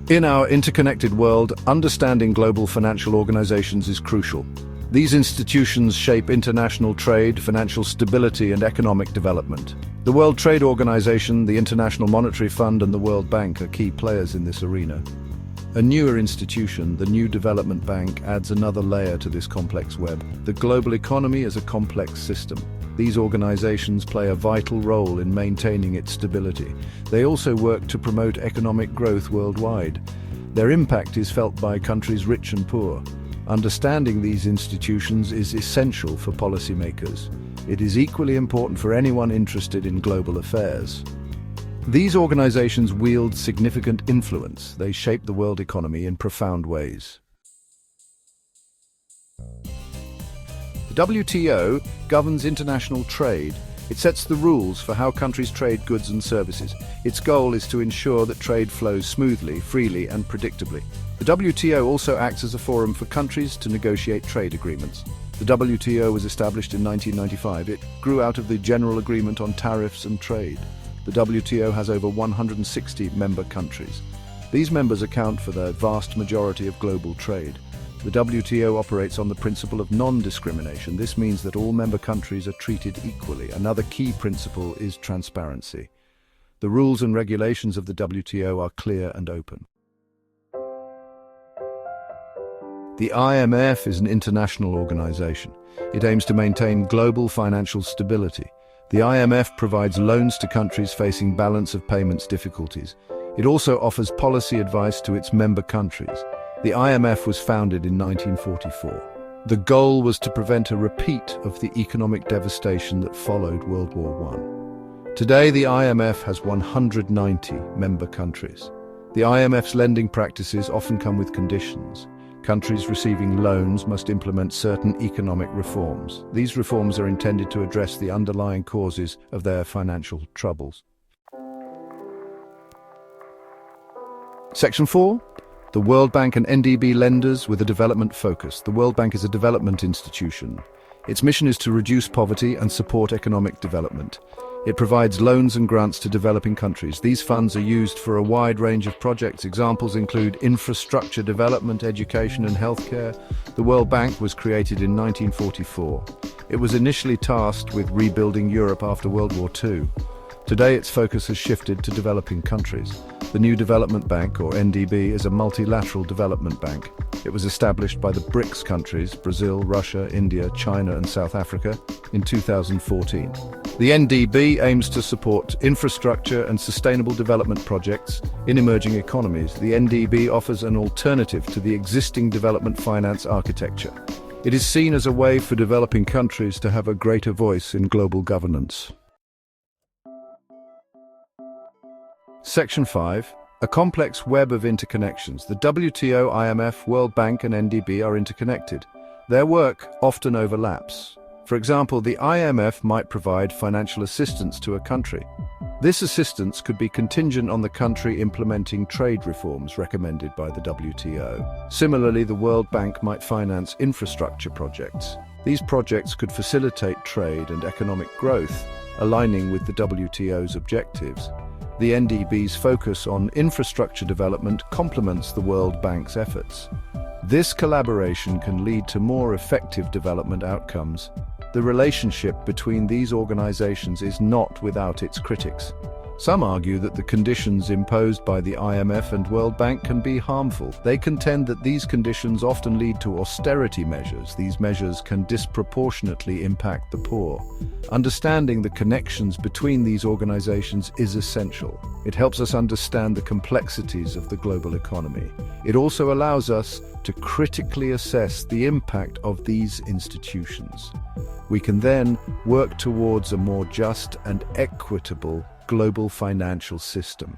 In our interconnected world, understanding global financial organizations is crucial. These institutions shape international trade, financial stability, and economic development. The World Trade Organization, the International Monetary Fund, and the World Bank are key players in this arena. A newer institution, the New Development Bank, adds another layer to this complex web. The global economy is a complex system. These organizations play a vital role in maintaining its stability. They also work to promote economic growth worldwide. Their impact is felt by countries rich and poor. Understanding these institutions is essential for policymakers. It is equally important for anyone interested in global affairs. These organizations wield significant influence. They shape the world economy in profound ways. The WTO governs international trade. It sets the rules for how countries trade goods and services. Its goal is to ensure that trade flows smoothly, freely, and predictably. The WTO also acts as a forum for countries to negotiate trade agreements. The WTO was established in 1995. It grew out of the General Agreement on Tariffs and Trade. The WTO has over 160 member countries. These members account for the vast majority of global trade. The WTO operates on the principle of non-discrimination. This means that all member countries are treated equally. Another key principle is transparency. The rules and regulations of the WTO are clear and open. The IMF is an international organization. It aims to maintain global financial stability. The IMF provides loans to countries facing balance of payments difficulties. It also offers policy advice to its member countries. The IMF was founded in 1944. The goal was to prevent a repeat of the economic devastation that followed World War I. Today, the IMF has 190 member countries. The IMF's lending practices often come with conditions. Countries receiving loans must implement certain economic reforms. These reforms are intended to address the underlying causes of their financial troubles. Section 4. The World Bank and NDB lenders with a development focus. The World Bank is a development institution. Its mission is to reduce poverty and support economic development. It provides loans and grants to developing countries. These funds are used for a wide range of projects. Examples include infrastructure development, education, and healthcare. The World Bank was created in 1944. It was initially tasked with rebuilding Europe after World War II. Today, its focus has shifted to developing countries. The New Development Bank, or NDB, is a multilateral development bank. It was established by the BRICS countries, Brazil, Russia, India, China, and South Africa, in 2014. The NDB aims to support infrastructure and sustainable development projects in emerging economies. The NDB offers an alternative to the existing development finance architecture. It is seen as a way for developing countries to have a greater voice in global governance. Section 5. A complex web of interconnections. The WTO, IMF, World Bank, and NDB are interconnected. Their work often overlaps. For example, the IMF might provide financial assistance to a country. This assistance could be contingent on the country implementing trade reforms recommended by the WTO. Similarly, the World Bank might finance infrastructure projects. These projects could facilitate trade and economic growth, aligning with the WTO's objectives. The NDB's focus on infrastructure development complements the World Bank's efforts. This collaboration can lead to more effective development outcomes. The relationship between these organizations is not without its critics. Some argue that the conditions imposed by the IMF and World Bank can be harmful. They contend that these conditions often lead to austerity measures. These measures can disproportionately impact the poor. Understanding the connections between these organizations is essential. It helps us understand the complexities of the global economy. It also allows us to critically assess the impact of these institutions. We can then work towards a more just and equitable global financial system.